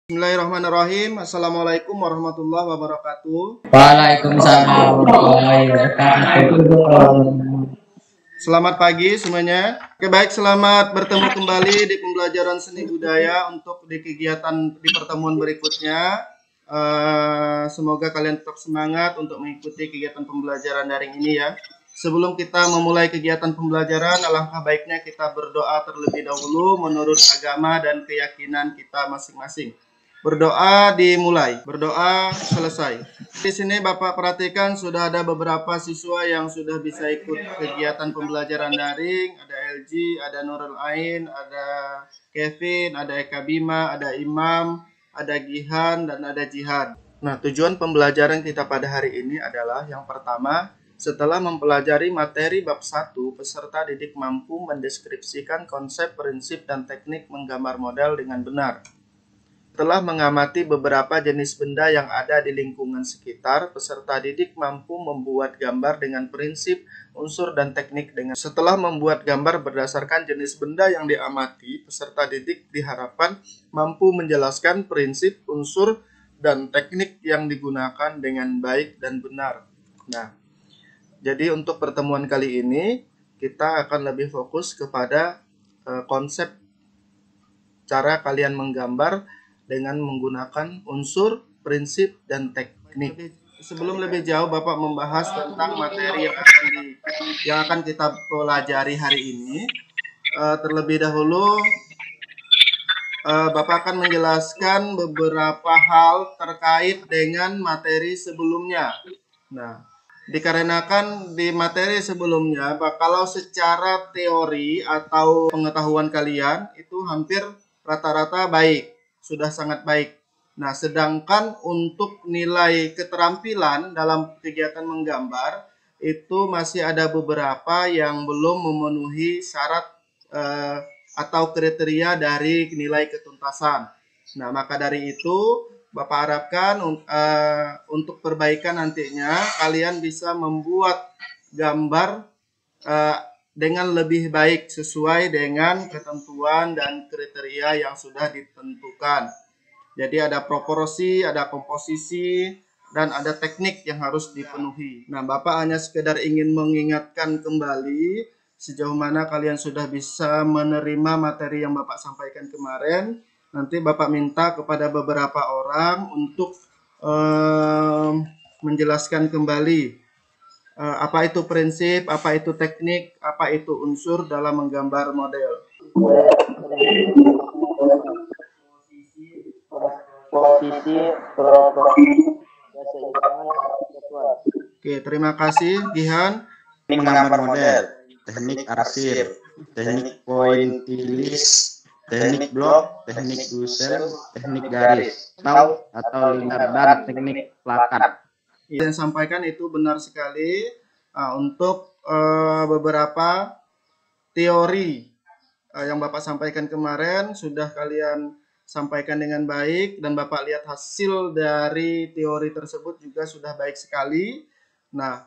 Bismillahirrahmanirrahim. Assalamualaikum warahmatullahi wabarakatuh. Waalaikumsalam warahmatullahi wabarakatuh. Selamat pagi semuanya. Oke, baik, selamat bertemu kembali di pembelajaran seni budaya untuk di kegiatan di pertemuan berikutnya. Semoga kalian tetap semangat untuk mengikuti kegiatan pembelajaran daring ini ya. Sebelum kita memulai kegiatan pembelajaran, alangkah baiknya kita berdoa terlebih dahulu menurut agama dan keyakinan kita masing-masing. Berdoa dimulai, berdoa selesai. Di sini Bapak perhatikan sudah ada beberapa siswa yang sudah bisa ikut kegiatan pembelajaran daring. Ada LG, ada Nurul Ain, ada Kevin, ada Eka Bima, ada Imam, ada Gihan, dan ada Jihan. Nah, tujuan pembelajaran kita pada hari ini adalah yang pertama, setelah mempelajari materi bab 1, peserta didik mampu mendeskripsikan konsep, prinsip, dan teknik menggambar model dengan benar. Setelah mengamati beberapa jenis benda yang ada di lingkungan sekitar, peserta didik mampu membuat gambar dengan prinsip, unsur, dan teknik. Setelah membuat gambar berdasarkan jenis benda yang diamati, peserta didik diharapkan mampu menjelaskan prinsip, unsur, dan teknik yang digunakan dengan baik dan benar. Nah, jadi untuk pertemuan kali ini, kita akan lebih fokus kepada konsep cara kalian menggambar dengan menggunakan unsur, prinsip, dan teknik. Sebelum lebih jauh Bapak membahas tentang materi yang akan kita pelajari hari ini, terlebih dahulu Bapak akan menjelaskan beberapa hal terkait dengan materi sebelumnya. Nah, dikarenakan di materi sebelumnya, kalau secara teori atau pengetahuan kalian itu hampir rata-rata baik, sudah sangat baik. Nah, sedangkan untuk nilai keterampilan dalam kegiatan menggambar itu masih ada beberapa yang belum memenuhi syarat atau kriteria dari nilai ketuntasan. Nah, maka dari itu Bapak harapkan untuk perbaikan nantinya kalian bisa membuat gambar dengan lebih baik sesuai dengan ketentuan dan kriteria yang sudah ditentukan. Jadi ada proporsi, ada komposisi, dan ada teknik yang harus dipenuhi. Nah, Bapak hanya sekedar ingin mengingatkan kembali sejauh mana kalian sudah bisa menerima materi yang Bapak sampaikan kemarin. Nanti Bapak minta kepada beberapa orang untuk menjelaskan kembali apa itu prinsip, apa itu teknik, apa itu unsur dalam menggambar model. Posisi Oke, terima kasih Gihan. Teknik menggambar model, teknik arsir, teknik pointillis, teknik blok, teknik gusel, teknik garis, atau lingkar, dan teknik plakat. Yang sampaikan itu benar sekali. Untuk beberapa teori yang Bapak sampaikan kemarin sudah kalian sampaikan dengan baik dan Bapak lihat hasil dari teori tersebut juga sudah baik sekali. Nah,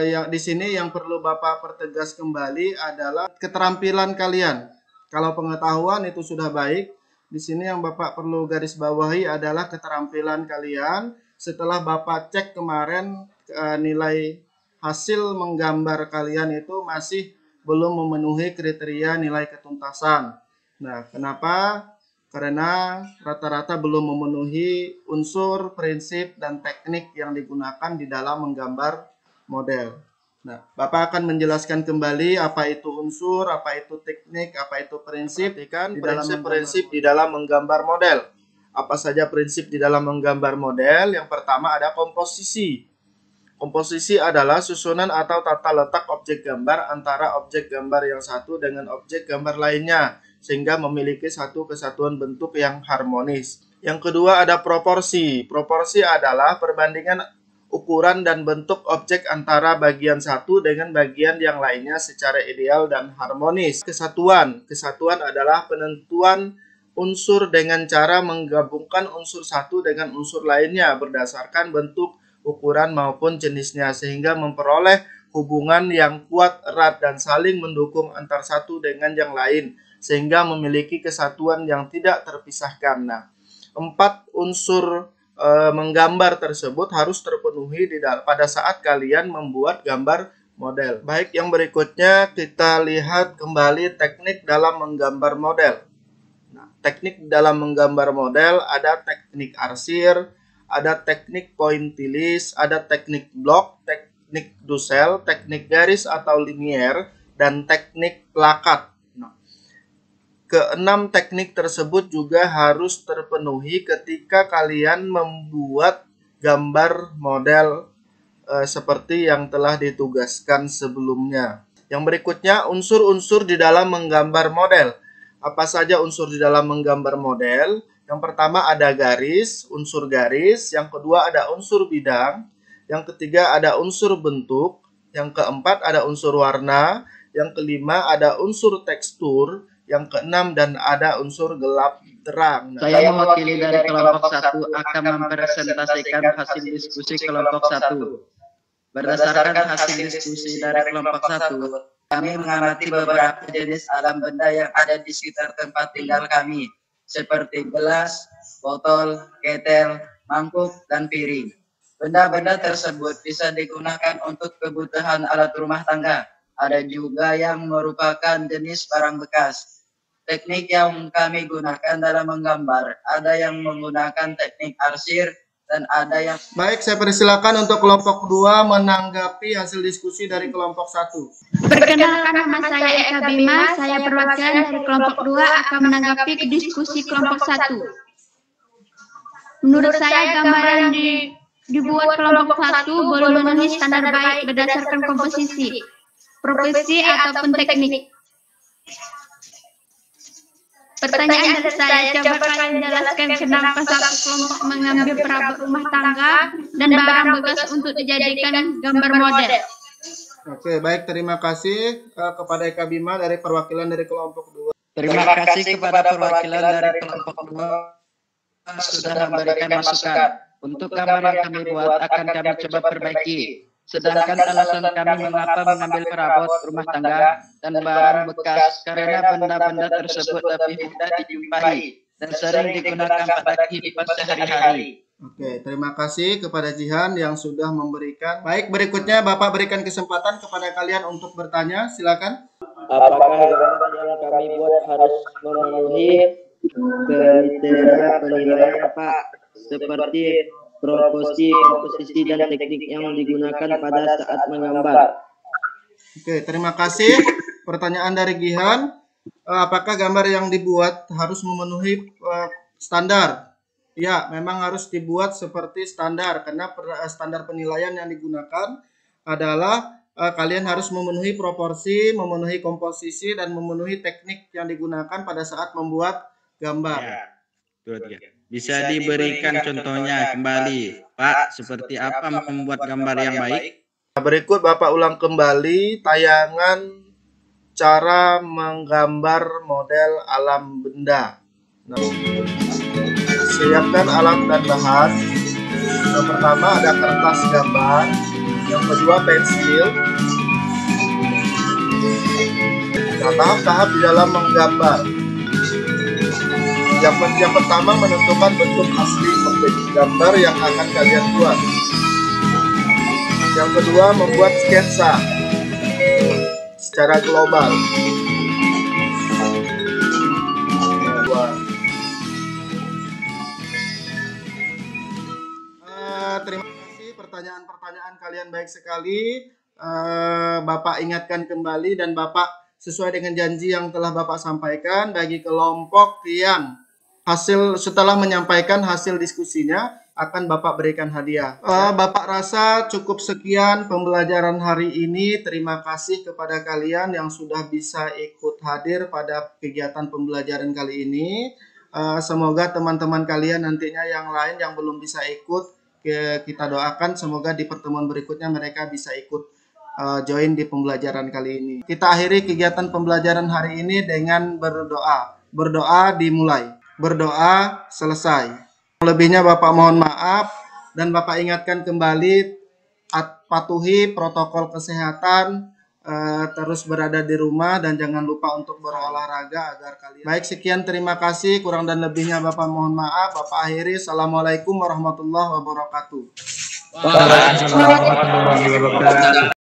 yang di sini yang perlu Bapak pertegas kembali adalah keterampilan kalian. Kalau pengetahuan itu sudah baik, di sini yang Bapak perlu garis bawahi adalah keterampilan kalian. Setelah Bapak cek kemarin nilai hasil menggambar kalian itu masih belum memenuhi kriteria nilai ketuntasan. Nah, kenapa? Karena rata-rata belum memenuhi unsur, prinsip, dan teknik yang digunakan di dalam menggambar model. Nah, Bapak akan menjelaskan kembali apa itu unsur, apa itu teknik, apa itu prinsip, prinsip-prinsip di dalam menggambar model. Apa saja prinsip di dalam menggambar model? Yang pertama ada komposisi. Komposisi adalah susunan atau tata letak objek gambar antara objek gambar yang satu dengan objek gambar lainnya, sehingga memiliki satu kesatuan bentuk yang harmonis. Yang kedua ada proporsi. Proporsi adalah perbandingan ukuran dan bentuk objek antara bagian satu dengan bagian yang lainnya secara ideal dan harmonis. Kesatuan. Kesatuan adalah penentuan unsur dengan cara menggabungkan unsur satu dengan unsur lainnya berdasarkan bentuk, ukuran maupun jenisnya sehingga memperoleh hubungan yang kuat, erat, dan saling mendukung antar satu dengan yang lain sehingga memiliki kesatuan yang tidak terpisahkan. Nah, 4 unsur menggambar tersebut harus terpenuhi pada saat kalian membuat gambar model. Baik, yang berikutnya kita lihat kembali teknik dalam menggambar model. Nah, teknik dalam menggambar model ada teknik arsir, ada teknik pointillis, ada teknik blok, teknik dusel, teknik garis atau linier, dan teknik plakat. Nah, keenam teknik tersebut juga harus terpenuhi ketika kalian membuat gambar model seperti yang telah ditugaskan sebelumnya. Yang berikutnya, unsur-unsur di dalam menggambar model. Apa saja unsur di dalam menggambar model? Yang pertama ada garis, unsur garis. Yang kedua ada unsur bidang. Yang ketiga ada unsur bentuk. Yang keempat ada unsur warna. Yang kelima ada unsur tekstur. Yang keenam dan ada unsur gelap terang. Saya mewakili dari kelompok 1 akan mempresentasikan hasil diskusi kelompok 1. Berdasarkan hasil diskusi dari kelompok 1, kami mengamati beberapa jenis alam benda yang ada di sekitar tempat tinggal kami, seperti gelas, botol, ketel, mangkuk, dan piring. Benda-benda tersebut bisa digunakan untuk kebutuhan alat rumah tangga. Ada juga yang merupakan jenis barang bekas. Teknik yang kami gunakan dalam menggambar, ada yang menggunakan teknik arsir, dan ada yang... Baik, saya persilakan untuk kelompok 2 menanggapi hasil diskusi dari kelompok 1. Perkenalkan, nama saya Eka Bima, saya perwakilan dari kelompok 2 akan menanggapi diskusi kelompok 1. Menurut saya, gambar yang dibuat kelompok 1 boleh memenuhi standar baik berdasarkan komposisi, profesi, ataupun teknik. Pertanyaan dari saya, coba kalian jelaskan kenapa satu kelompok mengambil perabot rumah tangga dan barang bekas untuk dijadikan gambar model. Oke, baik, terima kasih kepada Eka Bima dari perwakilan dari kelompok 2. Terima kasih kepada perwakilan dari kelompok 2 sudah memberikan masukan. Untuk gambar yang kami buat akan kami coba perbaiki. Sedangkan alasan kami mengapa mengambil perabot rumah tangga dan barang bekas karena benda-benda tersebut lebih mudah dijumpai dan sering digunakan pada kehidupan sehari-hari. Oke, terima kasih kepada Jihan yang sudah memberikan. Baik, berikutnya Bapak berikan kesempatan kepada kalian untuk bertanya. Silakan. Apakah gambar yang kami buat harus memenuhi kriteria penilaian, Pak? Seperti proporsi, komposisi, dan teknik yang digunakan pada saat menggambar. Oke, terima kasih. Pertanyaan dari Gihan, apakah gambar yang dibuat harus memenuhi standar? Ya, memang harus dibuat seperti standar, karena standar penilaian yang digunakan adalah kalian harus memenuhi proporsi, memenuhi komposisi, dan memenuhi teknik yang digunakan pada saat membuat gambar. Ya, bisa diberikan contohnya kembali, Pak, seperti apa membuat gambar yang baik? Berikut Bapak ulang kembali tayangan cara menggambar model alam benda. Nah, siapkan alat dan bahan. Yang pertama ada kertas gambar, yang kedua pensil. Nah, tahap-tahap di dalam menggambar. Yang pertama menentukan bentuk asli objek gambar yang akan kalian buat. Yang kedua membuat sketsa secara global. Terima kasih, pertanyaan-pertanyaan kalian baik sekali. Bapak ingatkan kembali dan Bapak sesuai dengan janji yang telah Bapak sampaikan bagi kelompok yang setelah menyampaikan hasil diskusinya akan Bapak berikan hadiah. Bapak rasa cukup sekian pembelajaran hari ini. Terima kasih kepada kalian yang sudah bisa ikut hadir pada kegiatan pembelajaran kali ini. Semoga teman-teman kalian nantinya yang lain yang belum bisa ikut, kita doakan semoga di pertemuan berikutnya mereka bisa ikut join di pembelajaran kali ini. Kita akhiri kegiatan pembelajaran hari ini dengan berdoa. Berdoa dimulai. Berdoa selesai. Lebihnya Bapak mohon maaf dan Bapak ingatkan kembali patuhi protokol kesehatan terus berada di rumah dan jangan lupa untuk berolahraga agar kalian. Baik, sekian, terima kasih. Kurang dan lebihnya Bapak mohon maaf. Bapak akhiri. Assalamualaikum warahmatullahi wabarakatuh. Waalaikumsalam warahmatullahi wabarakatuh.